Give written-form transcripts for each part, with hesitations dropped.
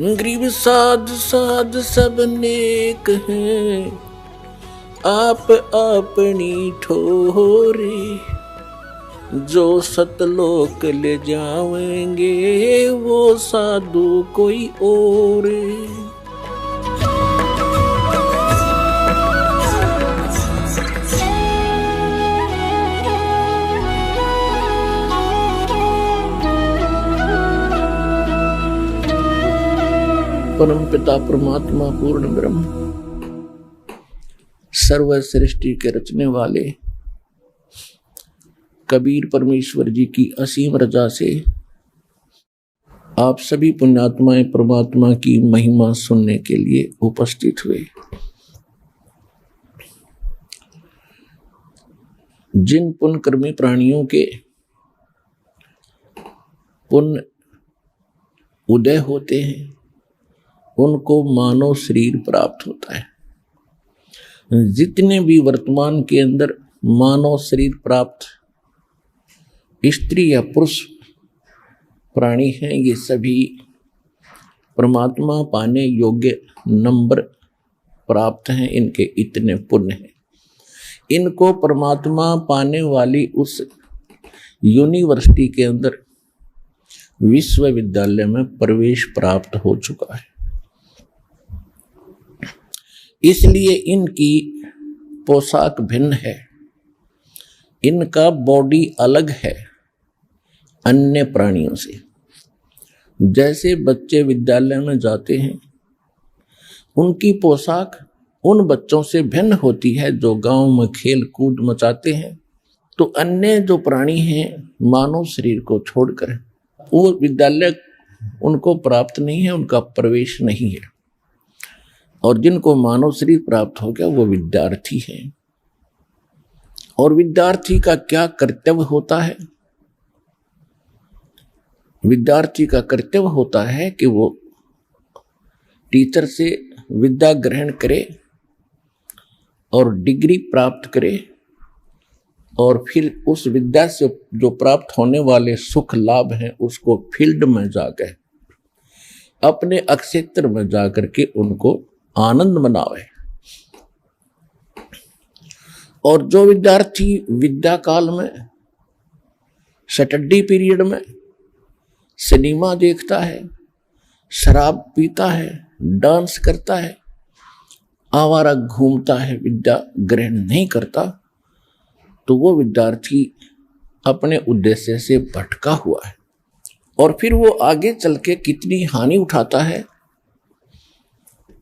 गरीब साध साध सब नेक हैं, आप अपनी ठोरे। जो सतलोक ले जाएंगे वो साधु कोई और। परम पिता परमात्मा पूर्ण ब्रह्म सर्व सृष्टि के रचने वाले कबीर परमेश्वर जी की असीम रजा से आप सभी पुण्यात्माएं परमात्मा की महिमा सुनने के लिए उपस्थित हुए। जिन पुण्यकर्मी प्राणियों के पुण्य उदय होते हैं उनको मानव शरीर प्राप्त होता है। जितने भी वर्तमान के अंदर मानव शरीर प्राप्त स्त्री या पुरुष प्राणी हैं, ये सभी परमात्मा पाने योग्य नंबर प्राप्त हैं। इनके इतने पुण्य हैं, इनको परमात्मा पाने वाली उस यूनिवर्सिटी के अंदर विश्वविद्यालय में प्रवेश प्राप्त हो चुका है। इसलिए इनकी पोशाक भिन्न है, इनका बॉडी अलग है अन्य प्राणियों से। जैसे बच्चे विद्यालय में जाते हैं उनकी पोशाक उन बच्चों से भिन्न होती है जो गांव में खेल कूद मचाते हैं, तो अन्य जो प्राणी हैं मानव शरीर को छोड़कर वो विद्यालय उनको प्राप्त नहीं है, उनका प्रवेश नहीं है। और जिनको मानव शरीर प्राप्त हो गया वो विद्यार्थी हैं। और विद्यार्थी का क्या कर्तव्य होता है? विद्यार्थी का कर्तव्य होता है कि वो टीचर से विद्या ग्रहण करे और डिग्री प्राप्त करे और फिर उस विद्या से जो प्राप्त होने वाले सुख लाभ हैं उसको फील्ड में जाकर अपने अक्षेत्र में जाकर के उनको आनंद मनावे। और जो विद्यार्थी विद्या काल में सैटरडे पीरियड में सिनेमा देखता है, शराब पीता है, डांस करता है, आवारा घूमता है, विद्या ग्रहण नहीं करता, तो वो विद्यार्थी अपने उद्देश्य से भटका हुआ है। और फिर वो आगे चल के कितनी हानि उठाता है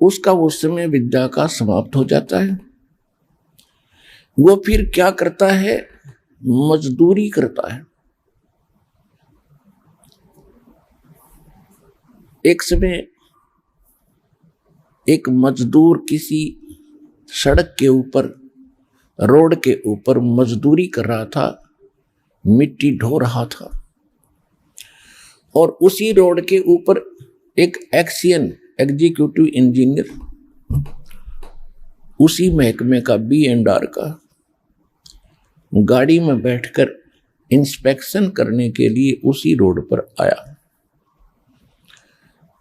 उसका वो समय विद्या का समाप्त हो जाता है। वो फिर क्या करता है? मजदूरी करता है। एक समय एक मजदूर किसी सड़क के ऊपर रोड के ऊपर मजदूरी कर रहा था, मिट्टी ढो रहा था। और उसी रोड के ऊपर एक एग्जीक्यूटिव इंजीनियर उसी महकमे का B&R का गाड़ी में बैठकर इंस्पेक्शन करने के लिए उसी रोड पर आया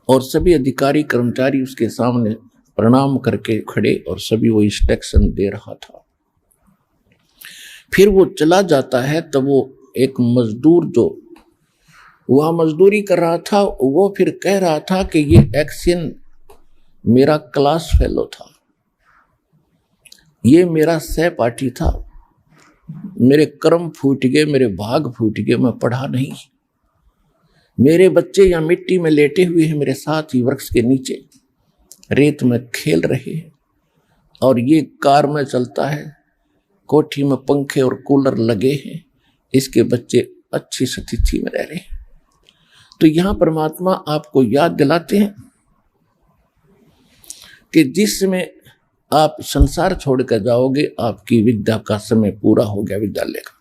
और सभी अधिकारी कर्मचारी उसके सामने प्रणाम करके खड़े और सभी वो इंस्पेक्शन दे रहा था। फिर वो चला जाता है तब वो एक मजदूर जो वह मजदूरी कर रहा था वो फिर कह रहा था कि ये एक्शन मेरा क्लास फेलो था, ये मेरा सहपाठी था, मेरे कर्म फूट गए, मेरे भाग फूट गए, मैं पढ़ा नहीं। मेरे बच्चे यहाँ मिट्टी में लेटे हुए हैं, मेरे साथ ही वृक्ष के नीचे रेत में खेल रहे हैं और ये कार में चलता है, कोठी में पंखे और कूलर लगे हैं, इसके बच्चे अच्छी स्थिति में रह रहे हैं। तो यहां परमात्मा आपको याद दिलाते हैं कि जिस समय आप संसार छोड़कर जाओगे आपकी विद्या का समय पूरा हो गया विद्यालय का।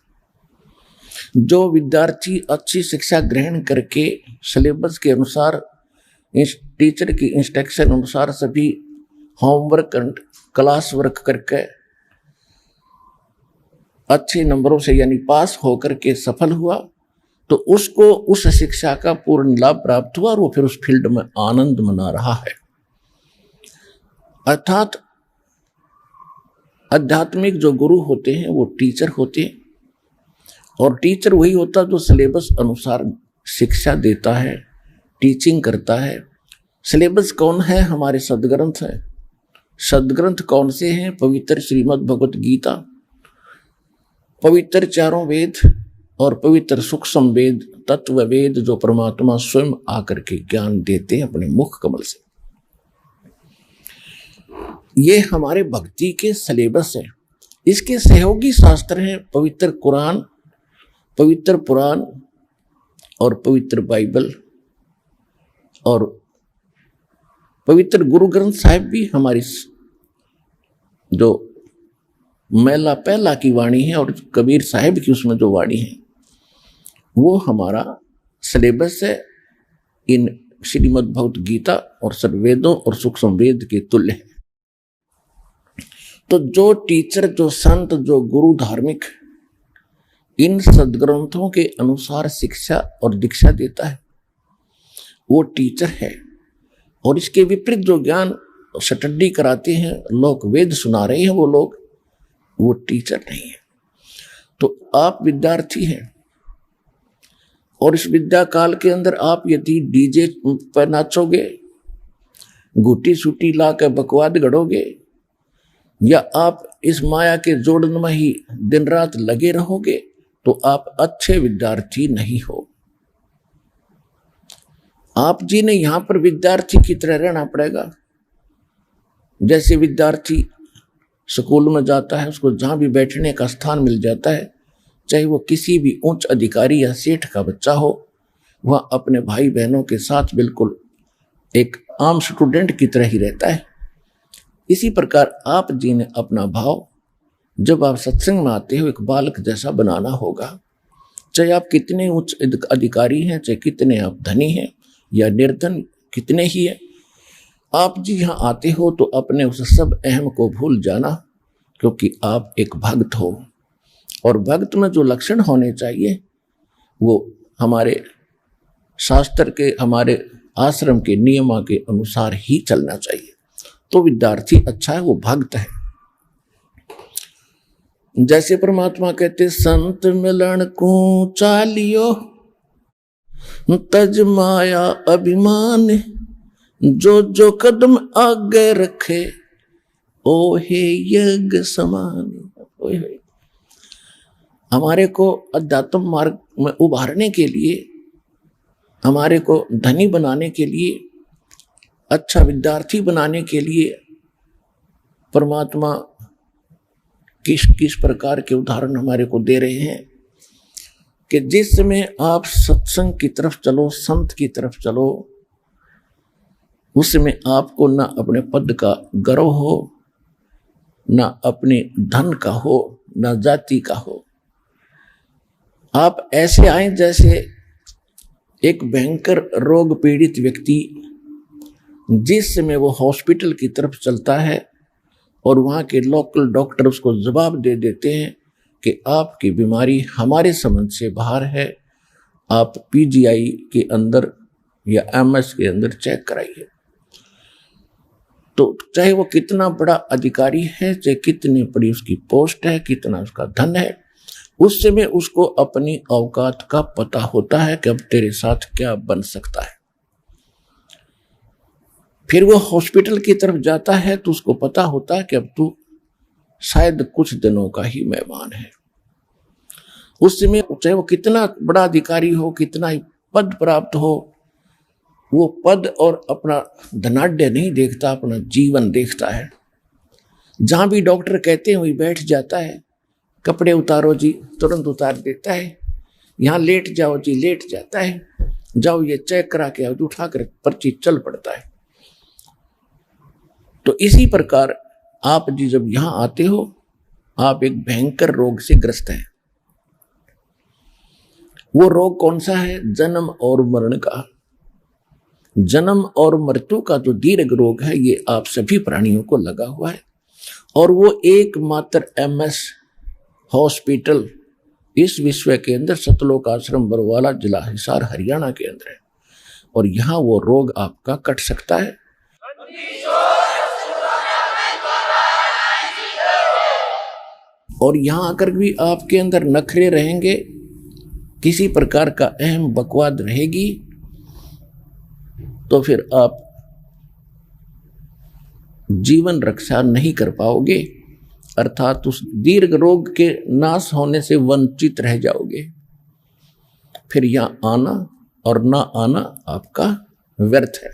जो विद्यार्थी अच्छी शिक्षा ग्रहण करके सिलेबस के अनुसार टीचर की इंस्ट्रक्शन अनुसार सभी होमवर्क एंड क्लास वर्क करके अच्छे नंबरों से यानी पास होकर के सफल हुआ, तो उसको उस शिक्षा का पूर्ण लाभ प्राप्त हुआ और वो फिर उस फील्ड में आनंद मना रहा है। अर्थात आध्यात्मिक जो गुरु होते हैं वो टीचर होते हैं, और टीचर वही होता जो सिलेबस अनुसार शिक्षा देता है, टीचिंग करता है। सिलेबस कौन है? हमारे सदग्रंथ हैं। सदग्रंथ कौन से हैं? पवित्र श्रीमद् भगवत गीता, पवित्र चारों वेद और पवित्र सूक्ष्म वेद, तत्व वेद, जो परमात्मा स्वयं आकर के ज्ञान देते हैं अपने मुख कमल से। ये हमारे भक्ति के सिलेबस है। इसके सहयोगी शास्त्र हैं पवित्र कुरान, पवित्र पुराण और पवित्र बाइबल, और पवित्र गुरु ग्रंथ साहिब भी हमारी जो मेला पहला की वाणी है और कबीर साहिब की उसमें जो वाणी है वो हमारा सिलेबस है इन श्रीमद् भगवत गीता और सर्ववेदों और सूक्ष्म वेद के तुल्य है। तो जो टीचर, जो संत, जो गुरु धार्मिक इन सदग्रंथों के अनुसार शिक्षा और दीक्षा देता है वो टीचर है। और इसके विपरीत जो ज्ञान स्टडी कराते हैं, लोग वेद सुना रहे हैं, वो लोग, वो टीचर नहीं है। तो आप विद्यार्थी हैं और इस विद्या काल के अंदर आप यदि डीजे पर नाचोगे, घुटी सूटी ला के बकवाद गढ़ोगे, या आप इस माया के जोड़न में ही दिन रात लगे रहोगे, तो आप अच्छे विद्यार्थी नहीं हो। आप जी ने यहां पर विद्यार्थी की तरह रहना पड़ेगा। जैसे विद्यार्थी स्कूल में जाता है, उसको जहां भी बैठने का स्थान मिल जाता है, चाहे वो किसी भी उच्च अधिकारी या सेठ का बच्चा हो, वह अपने भाई बहनों के साथ बिल्कुल एक आम स्टूडेंट की तरह ही रहता है। इसी प्रकार आप जी ने अपना भाव जब आप सत्संग में आते हो एक बालक जैसा बनाना होगा। चाहे आप कितने उच्च अधिकारी हैं, चाहे कितने आप धनी हैं या निर्धन कितने ही हैं, आप जी यहाँ आते हो तो अपने उस सब अहम को भूल जाना, क्योंकि आप एक भक्त हो। और भक्त में जो लक्षण होने चाहिए वो हमारे शास्त्र के, हमारे आश्रम के नियमों के अनुसार ही चलना चाहिए। तो विद्यार्थी अच्छा है, वो भक्त है। जैसे परमात्मा कहते संत मिलन को चालियो तज माया अभिमान, जो जो कदम आगे रखे ओ हे यज्ञ समान। हमारे को अध्यात्म मार्ग में उभारने के लिए, हमारे को धनी बनाने के लिए, अच्छा विद्यार्थी बनाने के लिए परमात्मा किस किस प्रकार के उदाहरण हमारे को दे रहे हैं कि जिस समय आप सत्संग की तरफ चलो, संत की तरफ चलो, उस समय आपको ना अपने पद का गर्व हो, ना अपने धन का हो, ना जाति का हो। आप ऐसे आए जैसे एक भयंकर रोग पीड़ित व्यक्ति जिस समय वो हॉस्पिटल की तरफ चलता है और वहाँ के लोकल डॉक्टर उसको जवाब दे देते हैं कि आपकी बीमारी हमारे समझ से बाहर है, आप पीजीआई के अंदर या एमएस के अंदर चेक कराइए। तो चाहे वो कितना बड़ा अधिकारी है, चाहे कितनी बड़ी उसकी पोस्ट है, कितना उसका धन है, उस समय उसको अपनी औकात का पता होता है कि अब तेरे साथ क्या बन सकता है। फिर वो हॉस्पिटल की तरफ जाता है तो उसको पता होता है कि अब तू शायद कुछ दिनों का ही मेहमान है। उस समय चाहे वो कितना बड़ा अधिकारी हो, कितना ही पद प्राप्त हो, वो पद और अपना धनाढ्य नहीं देखता, अपना जीवन देखता है। जहां भी डॉक्टर कहते हैं वही बैठ जाता है। कपड़े उतारो जी, तुरंत उतार देता है। यहाँ लेट जाओ जी, लेट जाता है। जाओ ये चेक करा के आओ, उठा कर पर्ची चल पड़ता है। तो इसी प्रकार आप जी जब यहां आते हो, आप एक भयंकर रोग से ग्रस्त हैं। वो रोग कौन सा है? जन्म और मरण का। जन्म और मृत्यु का जो दीर्घ रोग है, ये आप सभी प्राणियों को लगा हुआ है। और वो एकमात्र एमएस हॉस्पिटल इस विश्व के अंदर सतलोक आश्रम बरवाला, जिला हिसार, हरियाणा के अंदर है, और यहां वो रोग आपका कट सकता है। और यहां आकर भी आपके अंदर नखरे रहेंगे, किसी प्रकार का अहम बकवाद रहेगी, तो फिर आप जीवन रक्षा नहीं कर पाओगे, अर्थात उस दीर्घ रोग के नाश होने से वंचित रह जाओगे। फिर यहां आना और ना आना आपका व्यर्थ है।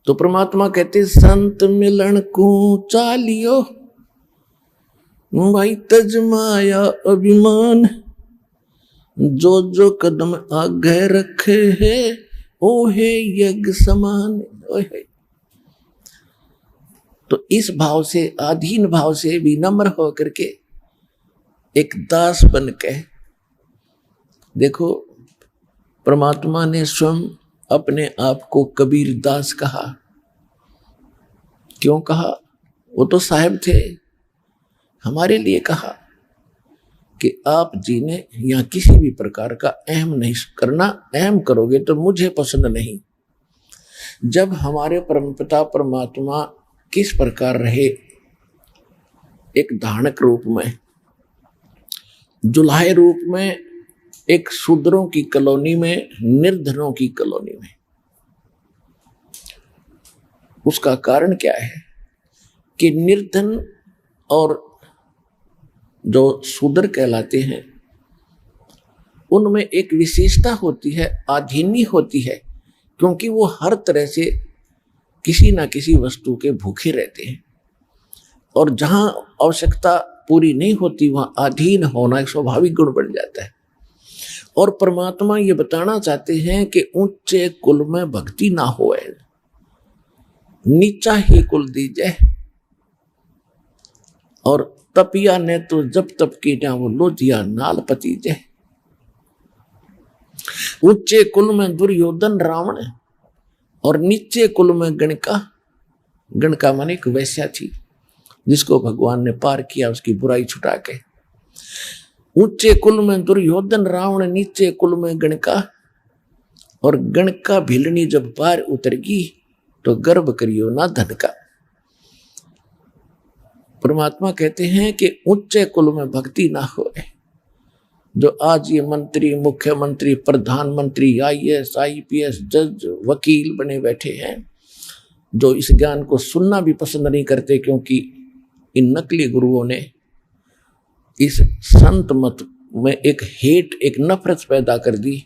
तो परमात्मा कहते संत मिलन को चालियो, भाई तजमाया अभिमान, जो जो कदम आगे रखे है ओहे यज्ञ समान। ओहे, तो इस भाव से, अधीन भाव से, विनम्र होकर के, एक दास बन के देखो, परमात्मा ने स्वयं अपने आप को कबीर दास कहा। क्यों कहा? वो तो साहिब थे, हमारे लिए कहा कि आप जी ने यहाँ किसी भी प्रकार का अहम नहीं करना, अहम करोगे तो मुझे पसंद नहीं। जब हमारे परमपिता परमात्मा किस प्रकार रहे, एक धारणक रूप में, जुल्हाए रूप में, एक शूद्रों की कॉलोनी में, निर्धनों की कॉलोनी में, उसका कारण क्या है कि निर्धन और जो शूद्र कहलाते हैं उनमें एक विशेषता होती है, आधीनी होती है, क्योंकि वो हर तरह से किसी ना किसी वस्तु के भूखे रहते हैं, और जहां आवश्यकता पूरी नहीं होती वहां अधीन होना एक स्वाभाविक गुण बन जाता है। और परमात्मा ये बताना चाहते हैं कि ऊंचे कुल में भक्ति ना होए, नीचा ही कुल दीजिए। और तपिया ने तो जब तप की ना वो लोधिया नाल पतीजे। ऊंचे कुल में दुर्योधन रावण, और नीचे कुल में गणका। गणका माने एक वैश्या थी जिसको भगवान ने पार किया उसकी बुराई छुटा के। ऊंचे कुल में दुर्योधन रावण, नीचे कुल में गणका। और गणका भिलनी जब पार उतरगी तो गर्भ करियो ना धन का। परमात्मा कहते हैं कि ऊंचे कुल में भक्ति ना होए। जो आज ये मंत्री, मुख्यमंत्री, प्रधानमंत्री, IAS, IPS, जज, वकील बने बैठे हैं, जो इस ज्ञान को सुनना भी पसंद नहीं करते, क्योंकि इन नकली गुरुओं ने इस संत मत में एक हेट, एक नफरत पैदा कर दी,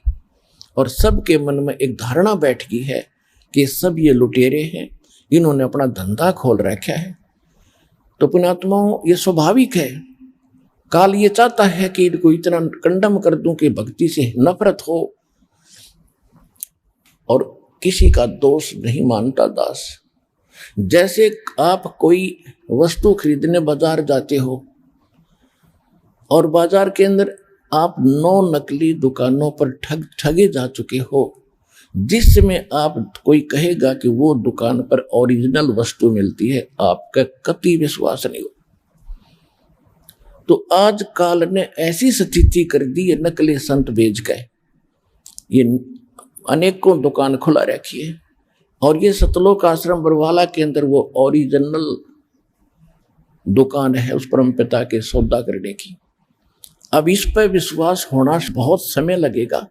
और सबके मन में एक धारणा बैठ गई है कि सब ये लुटेरे हैं, इन्होंने अपना धंधा खोल रखा है। तो पुण्यात्माओं, ये स्वाभाविक है। काल ये चाहता है कि इनको इतना कंडम कर दूं कि भक्ति से नफरत हो, और किसी का दोष नहीं मानता दास। जैसे आप कोई वस्तु खरीदने बाजार जाते हो, और बाजार के अंदर आप 9 नकली दुकानों पर ठगे जा चुके हो, जिसमें आप कोई कहेगा कि वो दुकान पर ओरिजिनल वस्तु मिलती है, आपका कतई विश्वास नहीं हो। तो आज काल ने ऐसी स्थिति कर दी है, नकली संत बेच गए। ये अनेकों दुकान खुला रखी है, और ये सतलोक आश्रम बरवाला के अंदर वो ओरिजिनल दुकान है उस परमपिता के सौदा करने की। अब इस पर विश्वास होना बहुत समय लगेगा,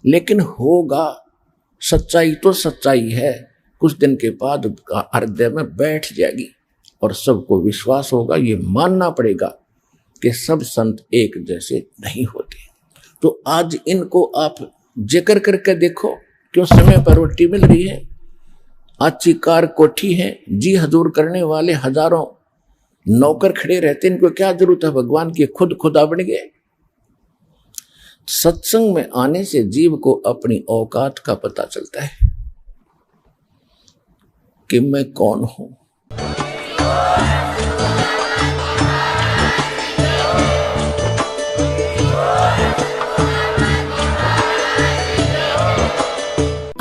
लेकिन होगा। सच्चाई तो सच्चाई है, कुछ दिन के बाद हृदय में बैठ जाएगी और सबको विश्वास होगा। ये मानना पड़ेगा कि सब संत एक जैसे नहीं होते। तो आज इनको आप जिक्र करके देखो, क्यों समय पर रोटी मिल रही है, अच्छी कार कोठी है, जी हजूर करने वाले हजारों नौकर खड़े रहते, इनको क्या जरूरत है भगवान की, खुद खुदा बन गए। सत्संग में आने से जीव को अपनी औकात का पता चलता है कि मैं कौन हूं।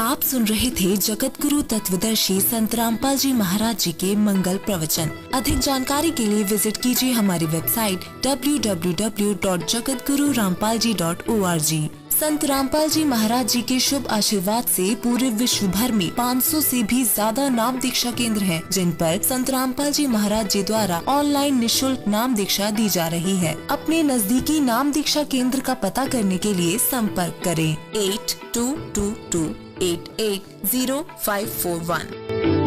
आप सुन रहे थे जगत गुरु तत्वदर्शी संत रामपाल जी महाराज जी के मंगल प्रवचन। अधिक जानकारी के लिए विजिट कीजिए हमारी वेबसाइट www.jagatgururampalji.org। संत रामपाल जी महाराज जी के शुभ आशीर्वाद से पूरे विश्व भर में 500 से भी ज्यादा नाम दीक्षा केंद्र हैं, जिन पर संत रामपाल जी महाराज जी द्वारा ऑनलाइन निशुल्क नाम दीक्षा दी जा रही है। अपने नजदीकी नाम दीक्षा केंद्र का पता करने के लिए संपर्क करें 8222880541।